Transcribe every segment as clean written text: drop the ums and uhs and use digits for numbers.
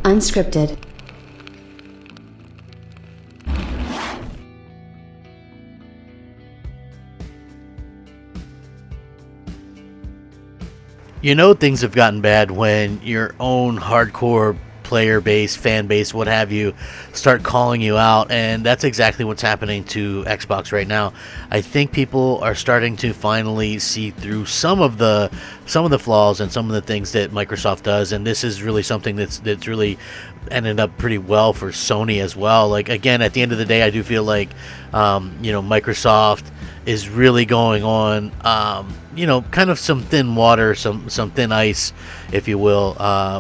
Unscripted. You know things have gotten bad when your own hardcore player base, fan base, what have you, start calling you out, and that's exactly what's happening to Xbox right now. I think people are starting to finally see through some of the flaws and some of the things that Microsoft does, and this is really something that's really ended up pretty well for Sony as well. Like, again, at the end of the day, I do feel like Microsoft is really going on kind of some thin water, some thin ice, if you will,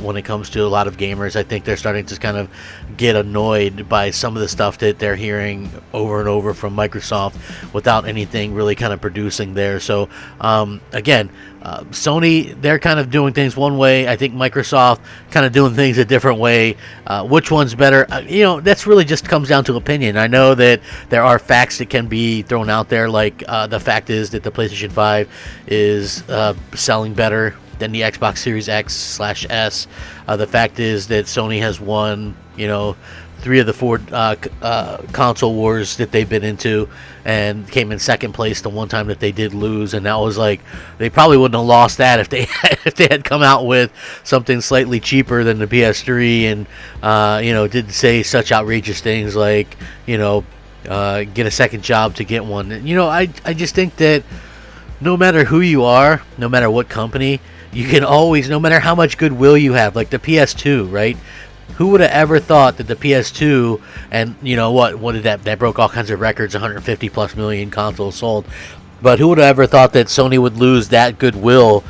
when it comes to a lot of gamers. I think they're starting to kind of get annoyed by some of the stuff that they're hearing over and over from Microsoft without anything really kind of producing there. So again, Sony, they're kind of doing things one way. I think Microsoft kind of doing things a different way. Which one's better? That's really just comes down to opinion. I know that there are facts that can be thrown out there, like the fact is that the PlayStation 5 is selling better than the Xbox Series X/S. The fact is that Sony has won, 3 of the 4 console wars that they've been into, and came in second place the one time that they did lose, and that was like, they probably wouldn't have lost that if they had come out with something slightly cheaper than the PS3 and did say such outrageous things like get a second job to get one. I just think that no matter who you are, no matter what company, you can always, no matter how much goodwill you have, like the PS2, right? Who would have ever thought that the PS2, and what did that broke all kinds of records, 150 plus million consoles sold, but who would have ever thought that Sony would lose that goodwill,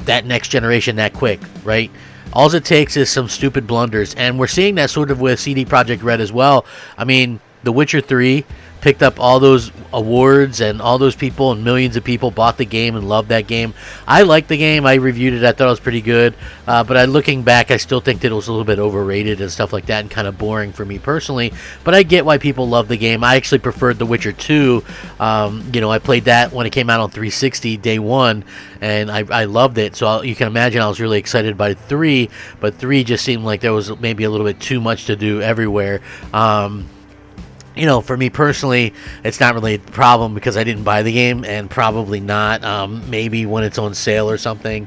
that next generation, that quick, right? All it takes is some stupid blunders, and we're seeing that sort of with CD Projekt Red as well. I mean, The Witcher 3 picked up all those awards, and all those people and millions of people bought the game and loved that game. I liked the game. I reviewed it. I thought it was pretty good. But looking back, I still think that it was a little bit overrated and stuff like that, and kind of boring for me personally. But I get why people love the game. I actually preferred The Witcher 2. I played that when it came out on 360 day one, and I loved it. So you can imagine I was really excited by 3, but 3 just seemed like there was maybe a little bit too much to do everywhere. For me personally, it's not really a problem because I didn't buy the game, and probably not. Maybe when it's on sale or something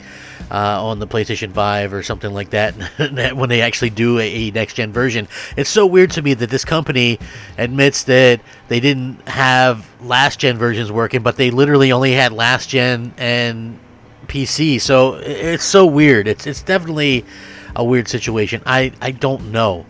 on the PlayStation 5 or something like that, when they actually do a next-gen version. It's so weird to me that this company admits that they didn't have last-gen versions working, but they literally only had last-gen and PC. So it's so weird. It's definitely a weird situation. I don't know.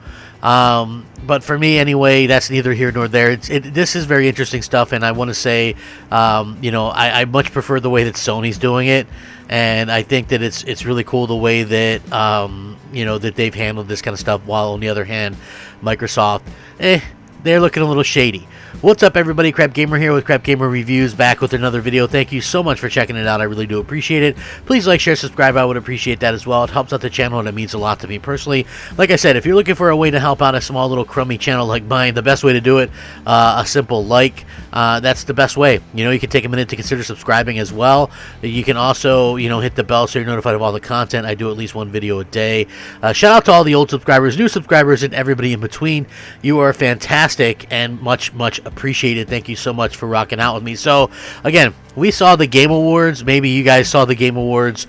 But for me anyway, that's neither here nor there. This is very interesting stuff, and I want to say, I much prefer the way that Sony's doing it, and I think that it's really cool the way that that they've handled this kind of stuff. While on the other hand, Microsoft, they're looking a little shady. What's up, everybody? Crapgamer here with Crapgamer Reviews, back with another video. Thank you so much for checking it out. I really do appreciate it. Please like, share, subscribe. I would appreciate that as well. It helps out the channel, and it means a lot to me personally. Like I said, if you're looking for a way to help out a small little crummy channel like mine, the best way to do it, a simple like. That's the best way. You can take a minute to consider subscribing as well. You can also, hit the bell so you're notified of all the content. I do at least one video a day. Shout out to all the old subscribers, new subscribers, and everybody in between. You are fantastic and much, much appreciated. Thank you so much for rocking out with me. So, again, we saw the Game Awards. Maybe you guys saw the Game Awards.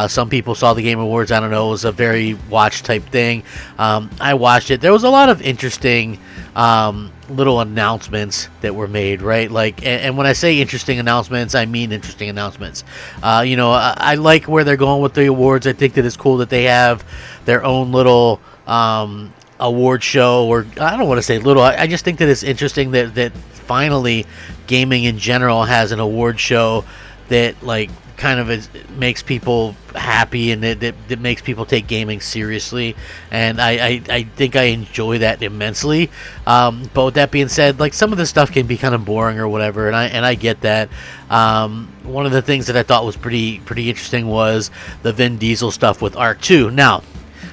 Some people saw the Game Awards. I don't know. It was a very watch type thing. I watched it. There was a lot of interesting little announcements that were made, right? Like, and when I say interesting announcements, I mean interesting announcements. I like where they're going with the awards. I think that it's cool that they have their own little award show, or I don't want to say little. I just think that it's interesting that finally gaming in general has an award show that kind of makes people happy, and that makes people take gaming seriously, and I think I enjoy that immensely. But with that being said, some of the stuff can be kind of boring or whatever, and I get that. One of the things that I thought was pretty interesting was the Vin Diesel stuff with Arc 2. Now,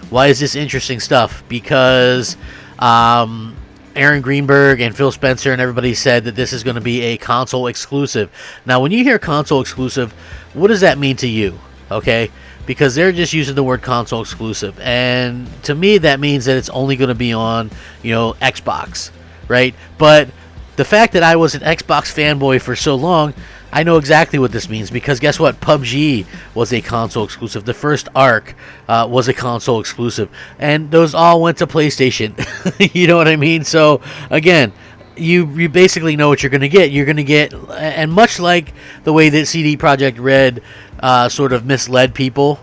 why is this interesting stuff? Because Aaron Greenberg and Phil Spencer and everybody said that this is going to be a console exclusive. Now, when you hear console exclusive, what does that mean to you? Okay, because they're just using the word console exclusive, and to me that means that it's only going to be on, Xbox, right? But the fact that I was an Xbox fanboy for so long, I know exactly what this means, because guess what? PUBG was a console exclusive. The first Ark was a console exclusive, and those all went to PlayStation. You know what I mean? So again, you basically know what you're going to get. You're going to get, and much like the way that CD Projekt Red sort of misled people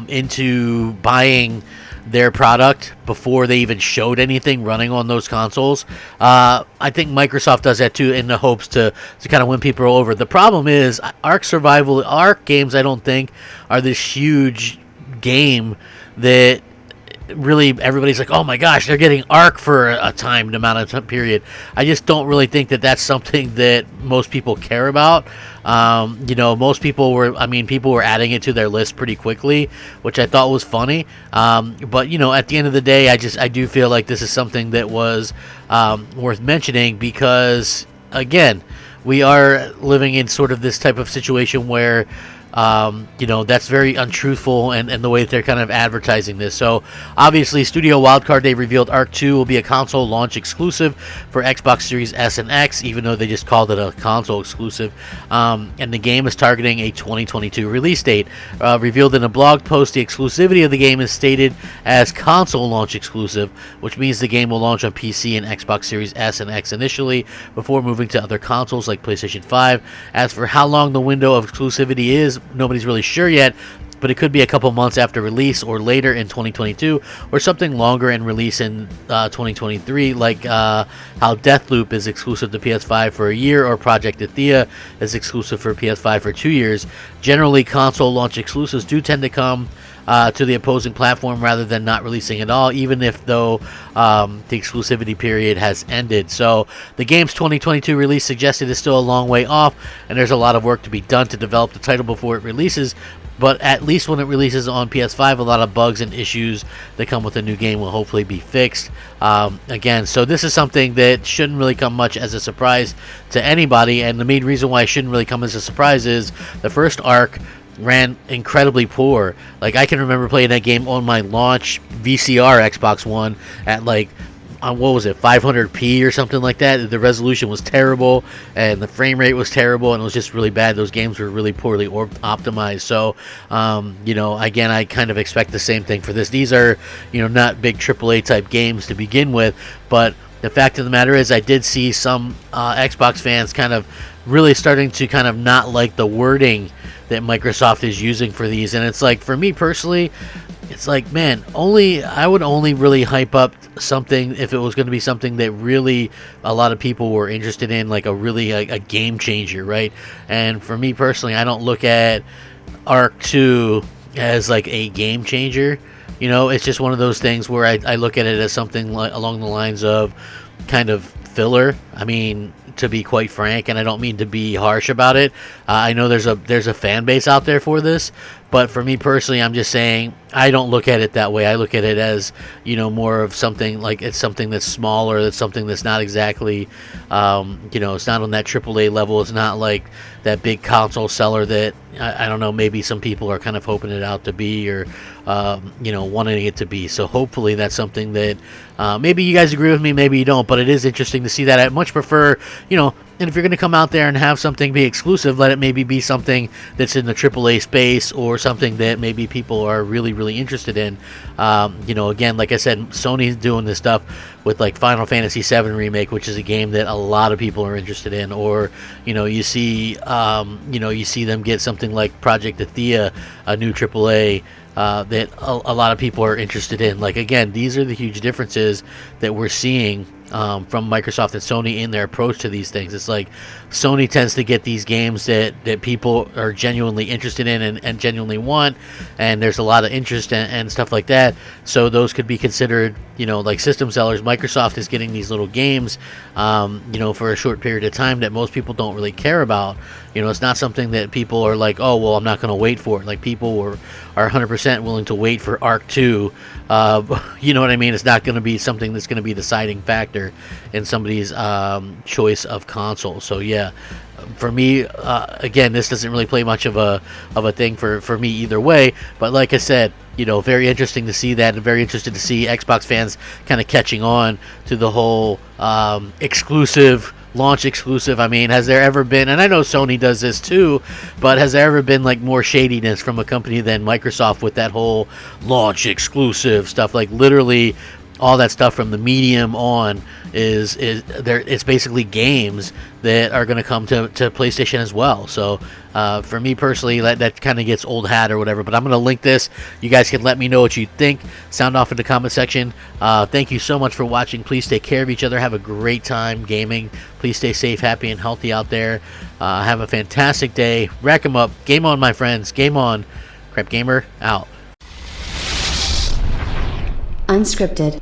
into buying their product before they even showed anything running on those consoles. I think Microsoft does that too, in the hopes to kind of win people over. The problem is Ark games, I don't think, are this huge game that really everybody's like, oh my gosh, they're getting Ark for a timed amount of period. I just don't really think that that's something that most people care about. Most people were adding it to their list pretty quickly, which I thought was funny. But at the end of the day, I do feel like this is something that was worth mentioning, because again, we are living in sort of this type of situation where that's very untruthful, and the way that they're kind of advertising this. So obviously, Studio Wildcard, they revealed Ark 2 will be a console launch exclusive for Xbox Series S and X, even though they just called it a console exclusive. And the game is targeting a 2022 release date. Revealed in a blog post, the exclusivity of the game is stated as console launch exclusive, which means the game will launch on PC and Xbox Series S and X initially, before moving to other consoles like PlayStation 5. As for how long the window of exclusivity is, nobody's really sure yet, but it could be a couple months after release, or later in 2022, or something longer and release in 2023, like how Deathloop is exclusive to PS5 for a year, or Project Athia is exclusive for PS5 for 2 years. Generally, console launch exclusives do tend to come to the opposing platform rather than not releasing at all, even if the exclusivity period has ended. So the game's 2022 release suggested is still a long way off, and there's a lot of work to be done to develop the title before it releases. But at least when it releases on PS5, a lot of bugs and issues that come with the new game will hopefully be fixed. Again, so this is something that shouldn't really come much as a surprise to anybody, and the main reason why it shouldn't really come as a surprise is the first Ark ran incredibly poor. Like, I can remember playing that game on my launch VCR Xbox One at like, what was it, 500p or something like that. The resolution was terrible, and the frame rate was terrible, and it was just really bad. Those games were really poorly optimized. So, again, I kind of expect the same thing for this. These are, not big AAA type games to begin with, but the fact of the matter is I did see some Xbox fans kind of really starting to kind of not like the wording that Microsoft is using for these. And it's like, for me personally, it's like, man, I would only really hype up something if it was going to be something that really a lot of people were interested in, like a game changer, right? And for me personally, I don't look at Ark 2 as like a game changer. It's just one of those things where I look at it as something along the lines of kind of filler. I mean, to be quite frank, and I don't mean to be harsh about it, I know there's a fan base out there for this, but for me personally, I'm just saying I don't look at it that way. I look at it as, more of something like it's something that's smaller, it's something that's not exactly, it's not on that AAA level. It's not like that big console seller that I don't know, maybe some people are kind of hoping it out to be, or wanting it to be. So hopefully that's something that maybe you guys agree with me, maybe you don't, but it is interesting to see that. I much prefer, and if you're going to come out there and have something be exclusive, let it maybe be something that's in the AAA space, or something that maybe people are really, really interested in. Again, like I said, Sony's doing this stuff with like Final Fantasy VII Remake, which is a game that a lot of people are interested in. Or, you see them get something like Project Athia, a new AAA, that a lot of people are interested in. Like, again, these are the huge differences that we're seeing from Microsoft and Sony in their approach to these things. It's like Sony tends to get these games that people are genuinely interested in and genuinely want, and there's a lot of interest and stuff like that. So those could be considered, like system sellers. Microsoft is getting these little games, for a short period of time that most people don't really care about. It's not something that people are like, oh, well, I'm not going to wait for it. Like, people are 100% willing to wait for Ark 2. You know what I mean? It's not going to be something that's going to be the deciding factor. factor in somebody's choice of console. So yeah, for me, again, this doesn't really play much of a thing for me either way. But like I said, you know, very interesting to see that, and very interested to see Xbox fans kind of catching on to the whole exclusive. Launch exclusive. I mean, has there ever been, and I know Sony does this too, but has there ever been like more shadiness from a company than Microsoft with that whole launch exclusive stuff? Like literally all that stuff from the medium on is there. It's basically games that are going to come to PlayStation as well. So for me personally, that kind of gets old hat or whatever. But I'm going to link this. You guys can let me know what you think. Sound off in the comment section. Thank you so much for watching. Please take care of each other. Have a great time gaming. Please stay safe, happy, and healthy out there. Have a fantastic day. Rack 'em up. Game on, my friends. Game on. Crapgamer out. Unscripted.